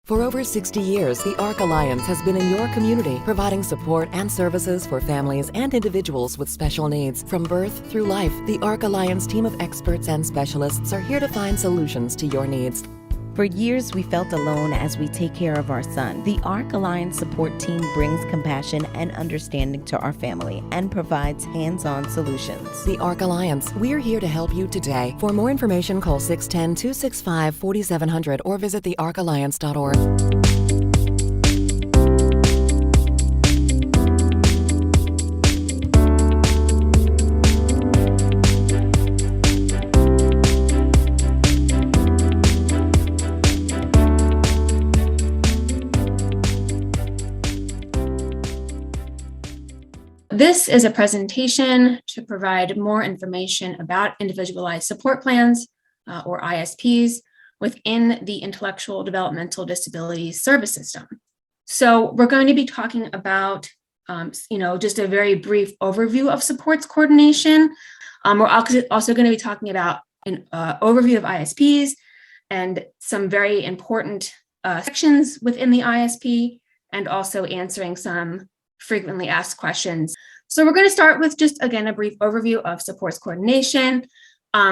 For over 60 years, the ARC Alliance has been in your community, providing support and services for families and individuals with special needs. From birth through life, the ARC Alliance team of experts and specialists are here to find solutions to your needs. For years, we felt alone as we take care of our son. The ARC Alliance support team brings compassion and understanding to our family and provides hands-on solutions. The ARC Alliance, we're here to help you today. For more information, call 610-265-4700 or visit thearcalliance.org. This is a presentation to provide more information about individualized support plans, or ISPs, within the Intellectual Developmental Disability Service System. So we're going to be talking about, just a very brief overview of supports coordination. We're also going to be talking about an overview of ISPs and some very important sections within the ISP, and also answering some frequently asked questions. So we're going to start with just, again, a brief overview of supports coordination.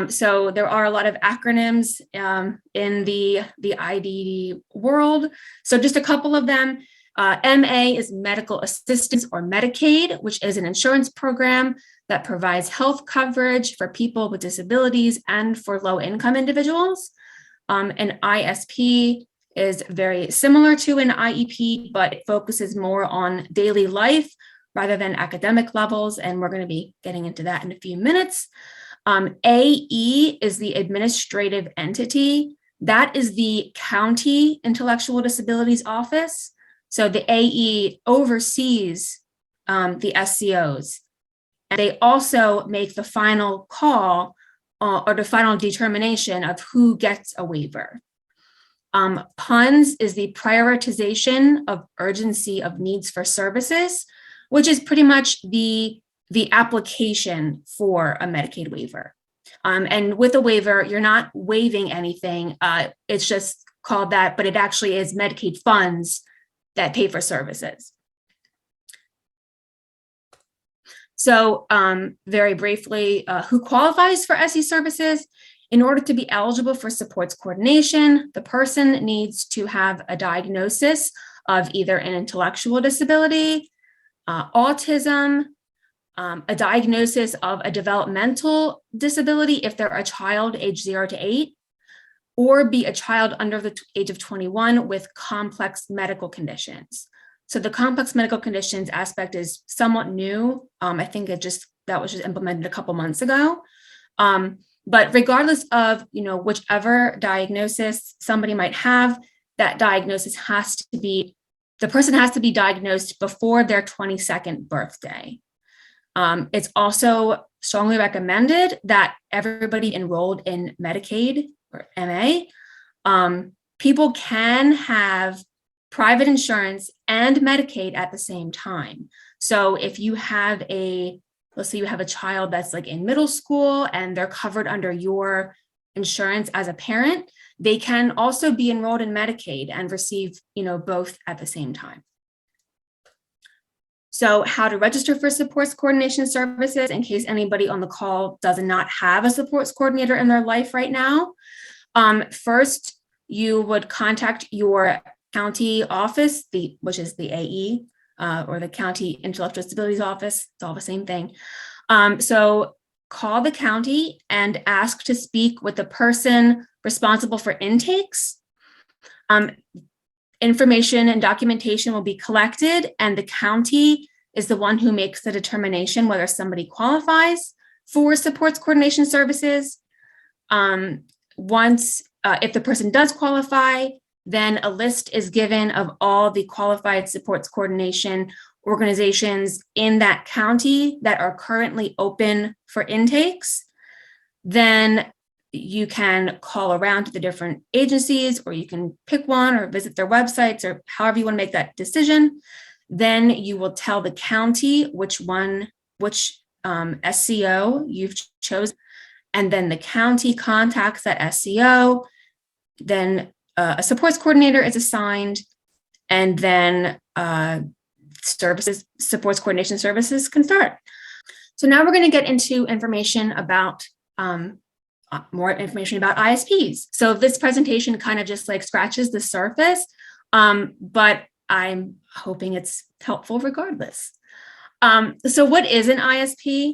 So there are a lot of acronyms in the IDD world. So just a couple of them. MA is medical assistance or Medicaid, which is an insurance program that provides health coverage for people with disabilities and for low-income individuals. An ISP is very similar to an IEP, but it focuses more on daily life rather than academic levels, and we're going to be getting into that in a few minutes. AE is the administrative entity. That is the county intellectual disabilities office. So the AE oversees the SCOs, and they also make the final call or the final determination of who gets a waiver. PUNS is the prioritization of urgency of needs for services, which is pretty much the application for a Medicaid waiver. And with a waiver, you're not waiving anything. It's just called that, but it actually is Medicaid funds that pay for services. So very briefly, who qualifies for SE services? In order to be eligible for supports coordination, the person needs to have a diagnosis of either an intellectual disability, autism, a diagnosis of a developmental disability if they're a child age 0 to 8, or be a child under the age of 21 with complex medical conditions. So the complex medical conditions aspect is somewhat new. I think that was just implemented a couple months ago. But regardless of, whichever diagnosis somebody might have, that diagnosis the person has to be diagnosed before their 22nd birthday. It's also strongly recommended that everybody enrolled in Medicaid or MA, people can have private insurance and Medicaid at the same time. So if you have let's say you have a child that's like in middle school and they're covered under your insurance as a parent, they can also be enrolled in Medicaid and receive, both at the same time. So how to register for supports coordination services in case anybody on the call does not have a supports coordinator in their life right now. First, you would contact your county office, which is the AE, or the county intellectual disabilities office. It's all the same thing. So call the county and ask to speak with the person responsible for intakes. Information and documentation will be collected, and the county is the one who makes the determination whether somebody qualifies for supports coordination services. If the person does qualify, then a list is given of all the qualified supports coordination organizations in that county that are currently open for intakes. Then you can call around to the different agencies, or you can pick one or visit their websites, or however you want to make that decision. Then you will tell the county which SCO you've chosen, and then the county contacts that SCO. Then a supports coordinator is assigned, and then supports coordination services can start. So now we're going to get into information about more information about ISPs. So this presentation kind of just like scratches the surface, but I'm hoping it's helpful regardless. So what is an ISP?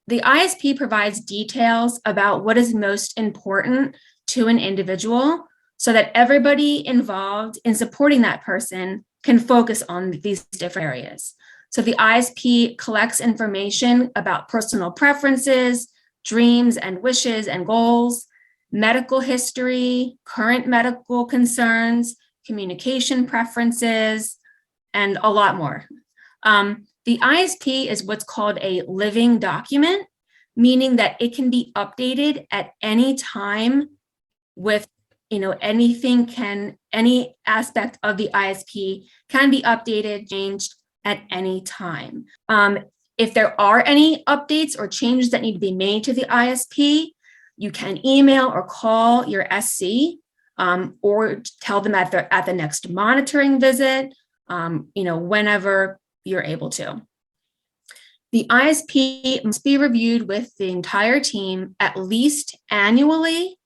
The ISP provides details about what is most important to an individual so that everybody involved in supporting that person can focus on these different areas. So the ISP collects information about personal preferences, dreams and wishes and goals, medical history, current medical concerns, communication preferences, and a lot more. The ISP is what's called a living document, meaning that it can be updated at any time with, any aspect of the ISP can be updated, changed at any time. If there are any updates or changes that need to be made to the ISP, you can email or call your SC, or tell them at the next monitoring visit, whenever you're able to. The ISP must be reviewed with the entire team at least annually,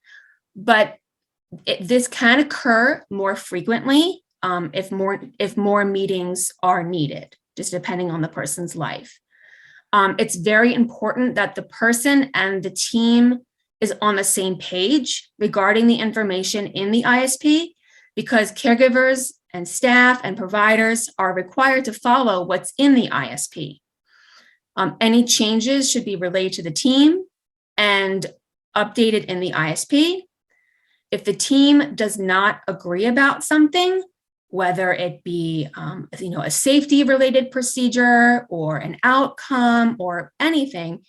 but this can occur more frequently if more meetings are needed, just depending on the person's life. It's very important that the person and the team is on the same page regarding the information in the ISP, because caregivers and staff and providers are required to follow what's in the ISP. Any changes should be relayed to the team and updated in the ISP. If the team does not agree about something, whether it be a safety related procedure or an outcome or anything,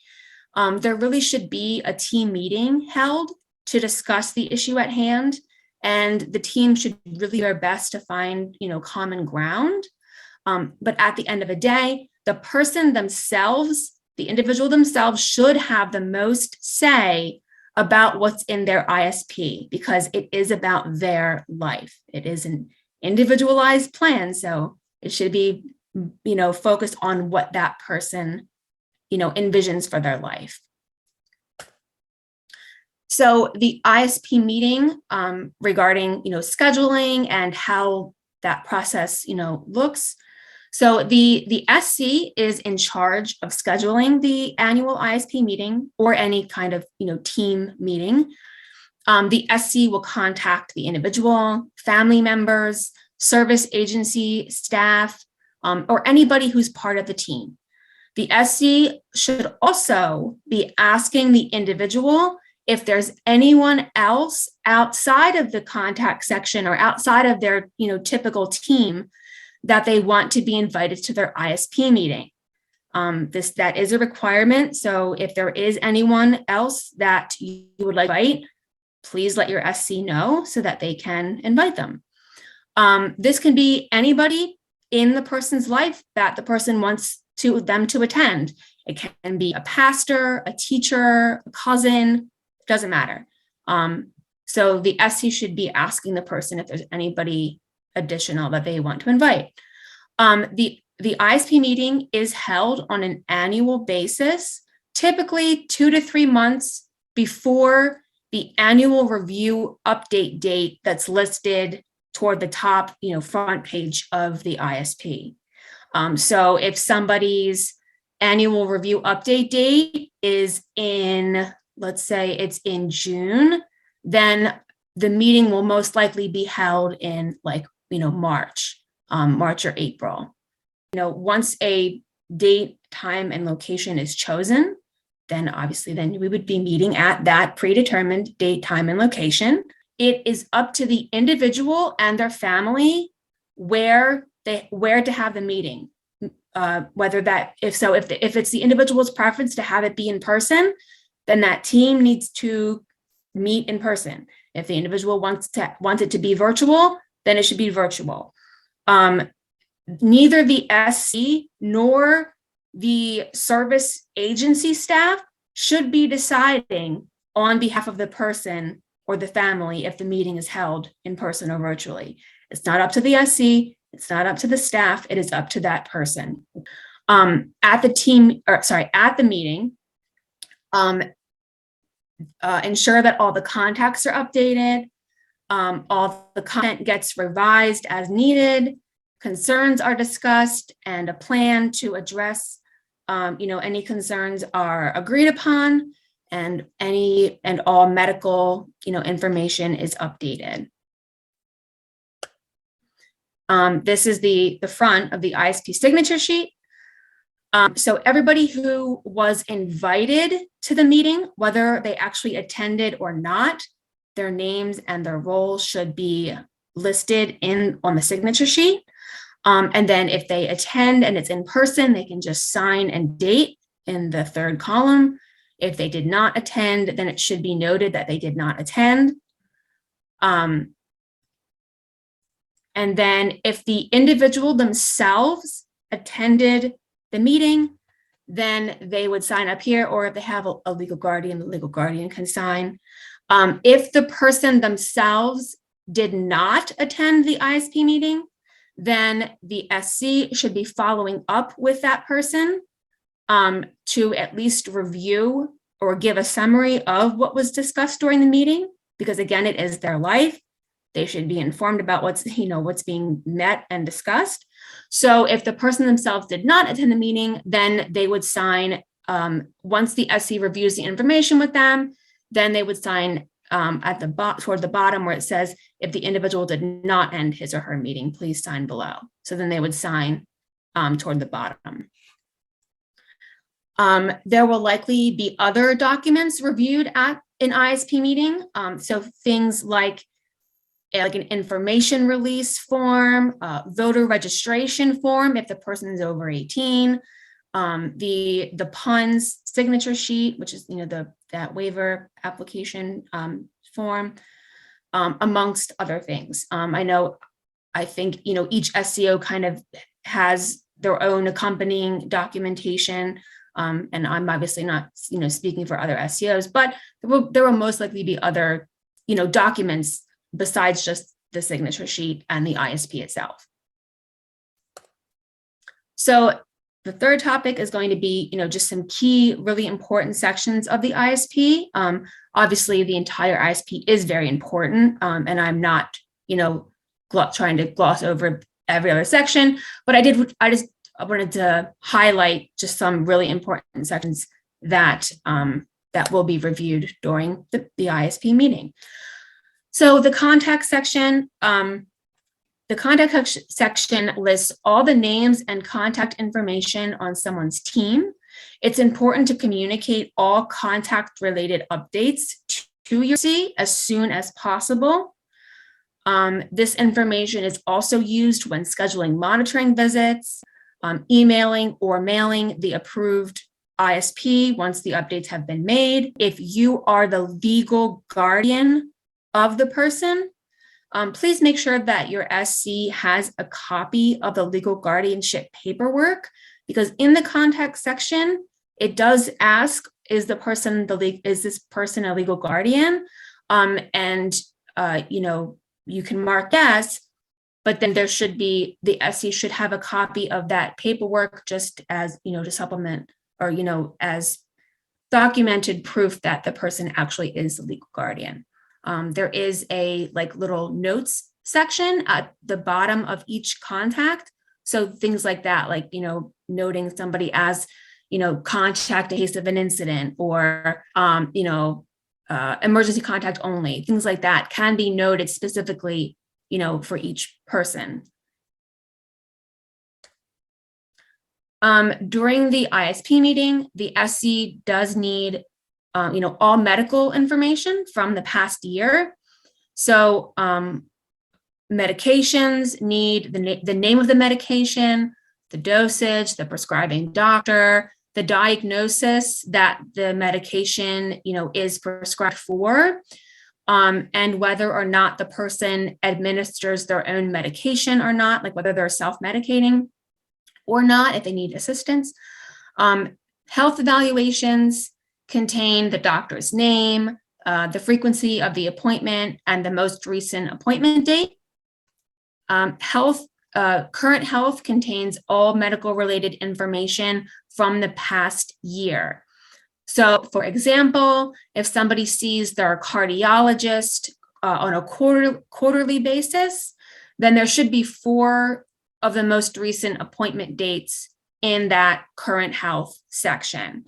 there really should be a team meeting held to discuss the issue at hand, and the team should really do their best to find common ground. But at the end of the day, the person themselves, the individual themselves, should have the most say about what's in their ISP, because it is about their life. It is an individualized plan, so it should be focused on what that person envisions for their life. So the ISP meeting regarding scheduling and how that process looks. So the SC is in charge of scheduling the annual ISP meeting or any kind of team meeting. The SC will contact the individual, family members, service agency staff, or anybody who's part of the team. The SC should also be asking the individual if there's anyone else outside of the contact section or outside of their typical team that they want to be invited to their ISP meeting. That is a requirement. So if there is anyone else that you would like to invite, please let your SC know so that they can invite them. This can be anybody in the person's life that the person wants them to attend. It can be a pastor, a teacher, a cousin, doesn't matter. So the SC should be asking the person if there's anybody additional that they want to invite. The ISP meeting is held on an annual basis, typically 2 to 3 months before the annual review update date that's listed toward the top, front page of the ISP. So if somebody's annual review update date is in, let's say it's in June, then the meeting will most likely be held in March or April. Once a date, time, and location is chosen, then obviously we would be meeting at that predetermined date, time, and location. It is up to the individual and their family where to have the meeting. If it's the individual's preference to have it be in person, then that team needs to meet in person. If the individual wants it to be virtual, then it should be virtual. Neither the SC nor the service agency staff should be deciding on behalf of the person or the family if the meeting is held in person or virtually. It's not up to the SC, it's not up to the staff, it is up to that person. At the meeting, ensure that all the contacts are updated, all the content gets revised as needed, concerns are discussed, and a plan to address any concerns are agreed upon, and all medical information is updated. This is the front of the ISP signature sheet. So everybody who was invited to the meeting, whether they actually attended or not, their names and their roles should be listed on the signature sheet. And then if they attend and it's in person, they can just sign and date in the third column. If they did not attend, then it should be noted that they did not attend. And then if the individual themselves attended the meeting, then they would sign up here, or if they have a legal guardian, the legal guardian can sign. If the person themselves did not attend the ISP meeting, then the SC should be following up with that person to at least review or give a summary of what was discussed during the meeting, because again, it is their life. They should be informed about what's being met and discussed. So if the person themselves did not attend the meeting, then they would sign, once the SC reviews the information with them, then they would sign toward the bottom where it says, if the individual did not end his or her meeting, please sign below. So then they would sign toward the bottom. There will likely be other documents reviewed at an ISP meeting. So things like an information release form, voter registration form if the person is over 18, the PUNS signature sheet, which is that waiver application form, amongst other things. I think each SCO kind of has their own accompanying documentation, and I'm obviously not speaking for other SCOs, but there will most likely be other documents besides just the signature sheet and the ISP itself. So the third topic is going to be, just some key, really important sections of the ISP. Obviously, the entire ISP is very important, and I'm not, trying to gloss over every other section, but I wanted to highlight just some really important sections that will be reviewed during the ISP meeting. So the contact section, lists all the names and contact information on someone's team. It's important to communicate all contact-related updates to your SC as soon as possible. This information is also used when scheduling monitoring visits, emailing or mailing the approved ISP once the updates have been made. If you are the legal guardian of the person, please make sure that your SC has a copy of the legal guardianship paperwork, because in the contact section, it does ask, is this person a legal guardian? You can mark yes, but then the SC should have a copy of that paperwork just as, to supplement or, as documented proof that the person actually is the legal guardian. There is a little notes section at the bottom of each contact. So things like that, noting somebody as, contact in case of an incident, or, emergency contact only, things like that can be noted specifically, for each person. During the ISP meeting, the SC does need all medical information from the past year. So medications need the name of the medication, the dosage, the prescribing doctor, the diagnosis that the medication, is prescribed for, and whether or not the person administers their own medication or not, whether they're self-medicating or not, if they need assistance. Health evaluations contain the doctor's name, the frequency of the appointment, and the most recent appointment date. Current health contains all medical related information from the past year. So, for example, if somebody sees their cardiologist on a quarterly basis, then there should be 4 of the most recent appointment dates in that current health section.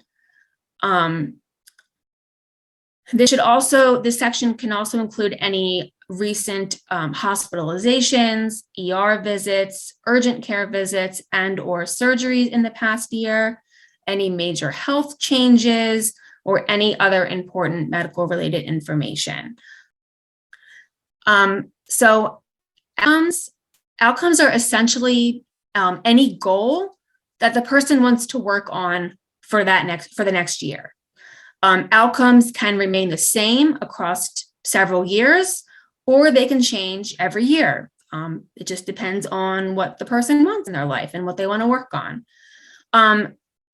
This section can also include any recent hospitalizations, ER visits, urgent care visits, and/or surgeries in the past year, any major health changes, or any other important medical related information. So outcomes are essentially any goal that the person wants to work on for the next year. Outcomes can remain the same across several years, or they can change every year. It just depends on what the person wants in their life and what they want to work on.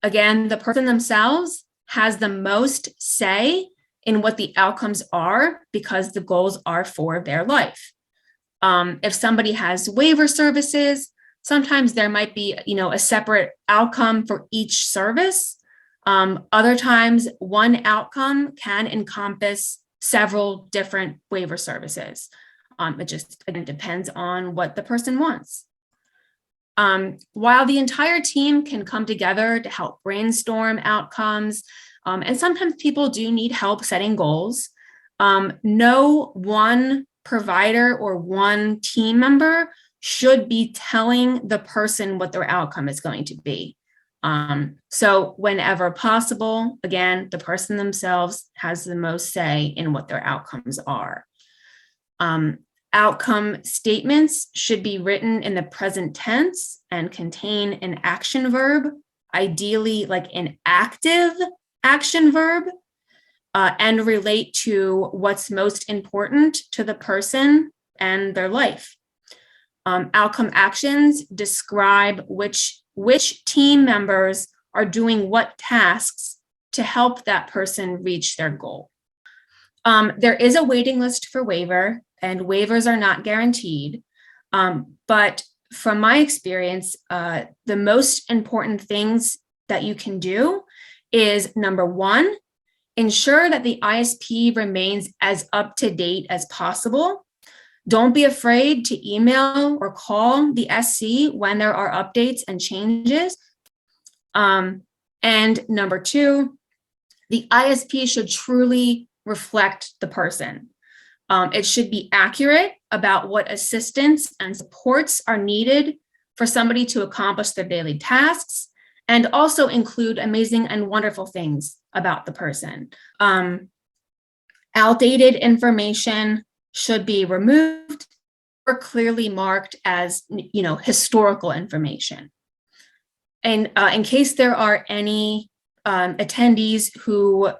Again, the person themselves has the most say in what the outcomes are because the goals are for their life. If somebody has waiver services, sometimes there might be, a separate outcome for each service. Other times, one outcome can encompass several different waiver services. It just depends on what the person wants. While the entire team can come together to help brainstorm outcomes, and sometimes people do need help setting goals, no one provider or one team member should be telling the person what their outcome is going to be. So whenever possible, again, the person themselves has the most say in what their outcomes are. Outcome statements should be written in the present tense and contain an action verb, ideally like an active action verb, and relate to what's most important to the person and their life. Outcome actions describe which team members are doing what tasks to help that person reach their goal. There is a waiting list for waiver, and waivers are not guaranteed. But from my experience, the most important things that you can do is, number one, ensure that the ISP remains as up to date as possible. Don't be afraid to email or call the SC when there are updates and changes. And number two, the ISP should truly reflect the person. It should be accurate about what assistance and supports are needed for somebody to accomplish their daily tasks, and also include amazing and wonderful things about the person. Outdated information should be removed or clearly marked as, historical information. And in case there are any attendees who,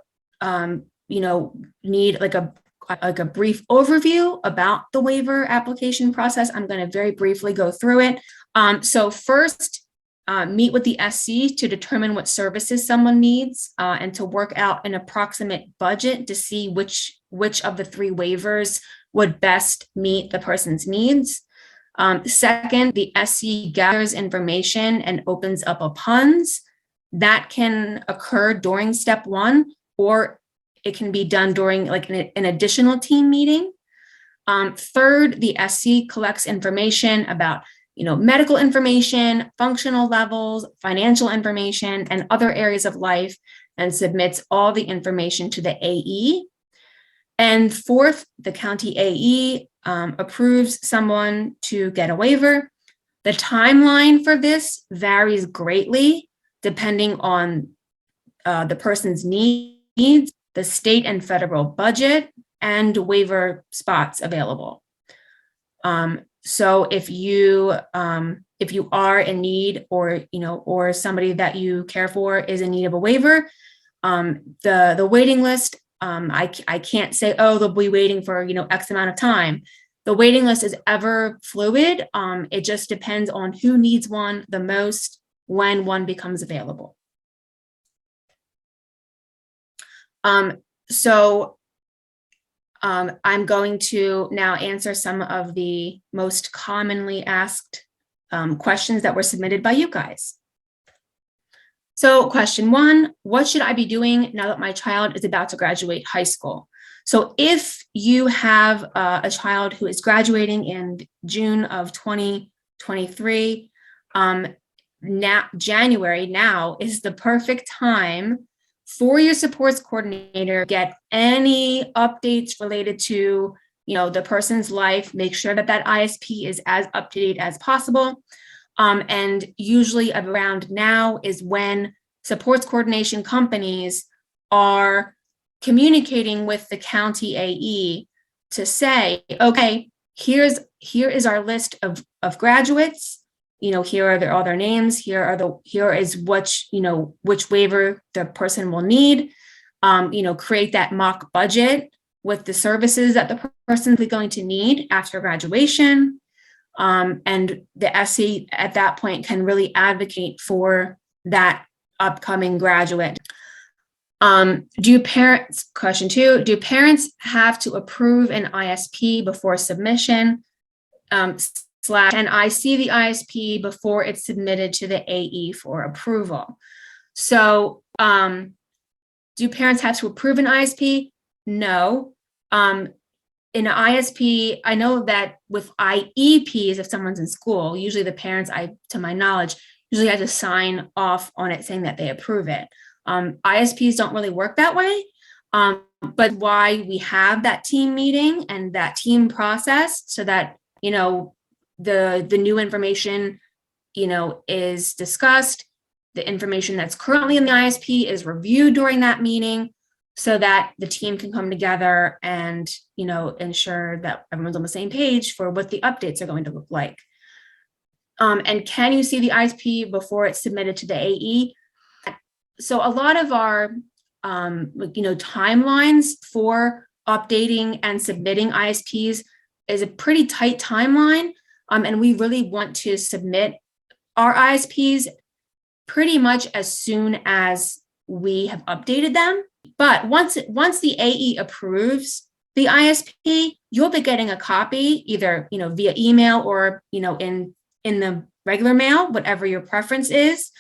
need like a brief overview about the waiver application process, I'm going to very briefly go through it. So first, meet with the SC to determine what services someone needs, and to work out an approximate budget to see which of the 3 waivers would best meet the person's needs. Second, the SC gathers information and opens up a PUNS. That can occur during step 1, or it can be done during like an additional team meeting. Third, the SC collects information about medical information, functional levels, financial information, and other areas of life, and submits all the information to the AE. And fourth, the county AE approves someone to get a waiver. The timeline for this varies greatly depending on the person's needs, the state and federal budget, and waiver spots available. So if you are in need, or somebody that you care for is in need of a waiver, the waiting list, I can't say, they'll be waiting for X amount of time. The waiting list is ever fluid. It just depends on who needs one the most when one becomes available. So I'm going to now answer some of the most commonly asked questions that were submitted by you guys. So question 1, what should I be doing now that my child is about to graduate high school? So if you have a child who is graduating in June of 2023, now January now is the perfect time for your supports coordinator to get any updates related to, the person's life. Make sure that that ISP is as up to date as possible. And usually around now is when supports coordination companies are communicating with the county AE to say, okay, here is our list of graduates. Here are all their names. Here is which waiver the person will need. Create that mock budget with the services that the person is going to need after graduation. And the SC at that point can really advocate for that upcoming graduate. Question 2, do parents have to approve an ISP before submission? And I see the ISP before it's submitted to the AE for approval. So do parents have to approve an ISP? No. In an ISP, I know that with IEPs, if someone's in school, usually the parents, to my knowledge, usually have to sign off on it saying that they approve it. ISPs don't really work that way, but why we have that team meeting and that team process so that, the new information, is discussed. The information that's currently in the ISP is reviewed during that meeting so that the team can come together and, ensure that everyone's on the same page for what the updates are going to look like. And can you see the ISP before it's submitted to the AE? So a lot of our, timelines for updating and submitting ISPs is a pretty tight timeline. And we really want to submit our ISPs pretty much as soon as we have updated them. But once the AE approves the ISP, you'll be getting a copy either, via email or, in the regular mail, whatever your preference is.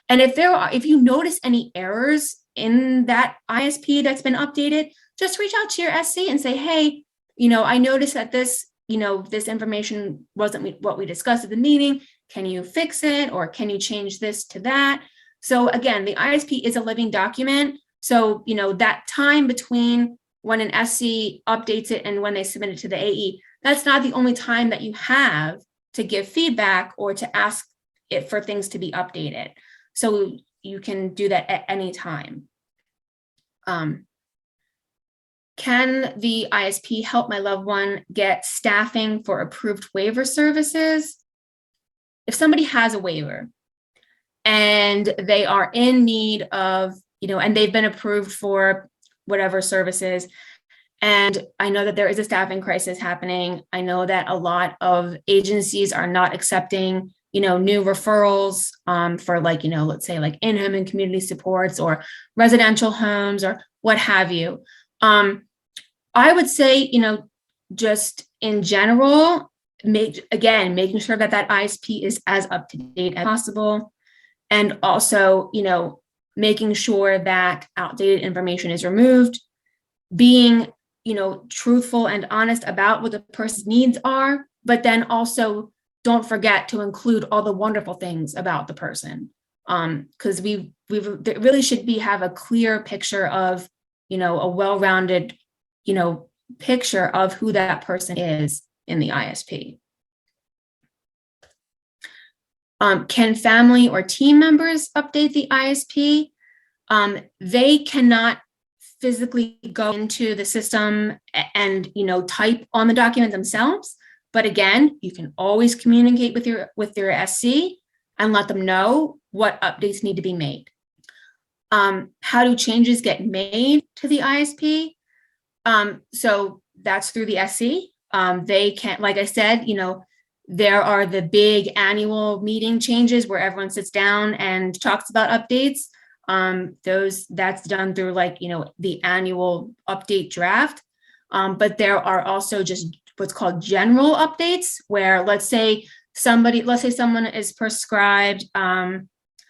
And if you notice any errors in that ISP that's been updated, just reach out to your SC and say, hey, I noticed that this information wasn't what we discussed at the meeting. Can you fix it? Or can you change this to that? So again, the ISP is a living document. So, that time between when an SC updates it and when they submit it to the AE, that's not the only time that you have to give feedback or to ask it for things to be updated. So you can do that at any time. Can the ISP help my loved one get staffing for approved waiver services? If somebody has a waiver and they are in need of, and they've been approved for whatever services, and I know that there is a staffing crisis happening. I know that a lot of agencies are not accepting, new referrals for let's say in-home and community supports or residential homes or what have you. I would say, just in general, making sure that that ISP is as up to date as possible. And also, making sure that outdated information is removed, being, truthful and honest about what the person's needs are, but then also don't forget to include all the wonderful things about the person. Because we really should have a clear picture of, a well-rounded, picture of who that person is in the ISP. Can family or team members update the ISP? They cannot physically go into the system and type on the document themselves. But again, you can always communicate with your SC and let them know what updates need to be made. How do changes get made to the ISP? So that's through the SC. They can't, like I said, there are the big annual meeting changes where everyone sits down and talks about updates. That's done through the annual update draft. But there are also just what's called general updates, where let's say someone is prescribed, I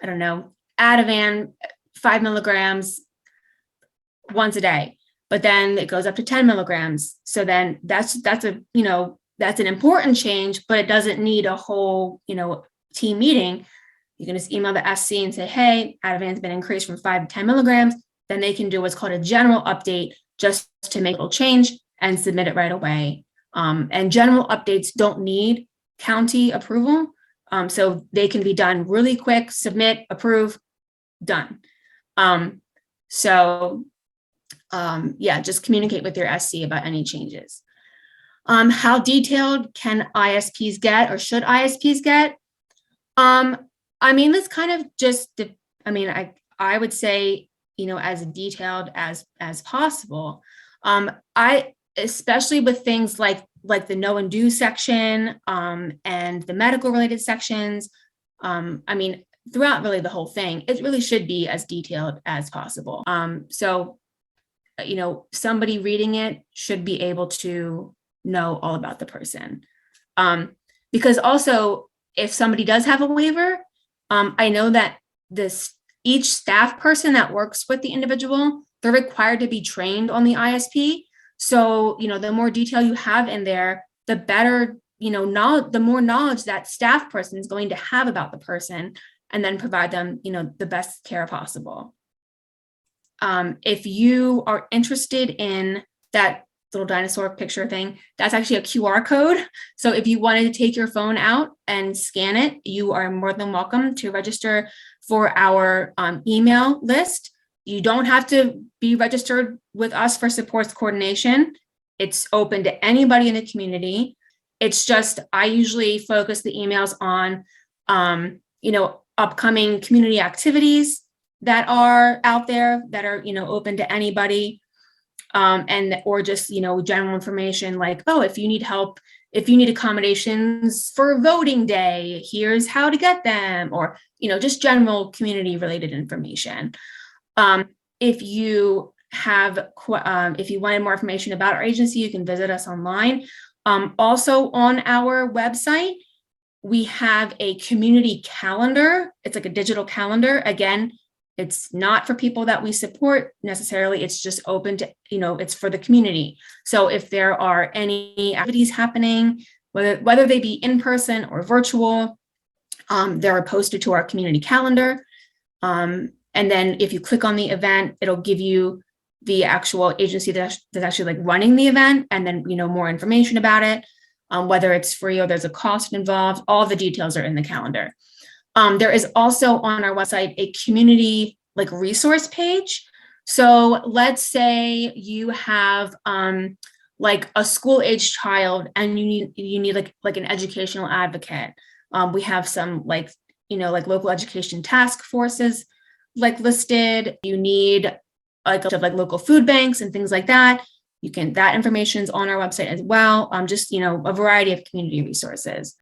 don't know, Ativan 5 milligrams once a day, but then it goes up to 10 milligrams. So then that's an important change, but it doesn't need a whole, team meeting. You can just email the SC and say, hey, Ativan's been increased from 5 to 10 milligrams. Then they can do what's called a general update just to make a little change and submit it right away. And general updates don't need county approval. So they can be done really quick, submit, approve, done. Just communicate with your SC about any changes. How detailed can ISPs get, or should ISPs get? This kind of just, I would say, as detailed as possible. Especially with things like the no and do section, and the medical related sections. Throughout really the whole thing, it really should be as detailed as possible. Somebody reading it should be able to know all about the person. Because also, if somebody does have a waiver, I know that each staff person that works with the individual, they're required to be trained on the ISP. So, the more detail you have in there, the better, the more knowledge that staff person is going to have about the person, and then provide them, the best care possible. If you are interested in that little dinosaur picture thing, that's actually a QR code. So if you wanted to take your phone out and scan it, you are more than welcome to register for our email list. You don't have to be registered with us for supports coordination. It's open to anybody in the community. It's just, I usually focus the emails on, upcoming community activities that are out there that are, open to anybody. Or just, general information like, oh, if you need help, if you need accommodations for voting day, here's how to get them, or, just general community related information. If you wanted more information about our agency, you can visit us online. Also on our website, we have a community calendar. It's like a digital calendar. Again, it's not for people that we support necessarily. It's just open to, it's for the community. So if there are any activities happening, whether they be in person or virtual, they're posted to our community calendar. And then if you click on the event, it'll give you the actual agency that's actually like running the event, and then, more information about it, whether it's free or there's a cost involved. All the details are in the calendar. There is also on our website a community resource page. So let's say you have a school age child and you need an educational advocate. We have some local education task forces listed. You need local food banks and things like that. That information's on our website as well. Just a variety of community resources.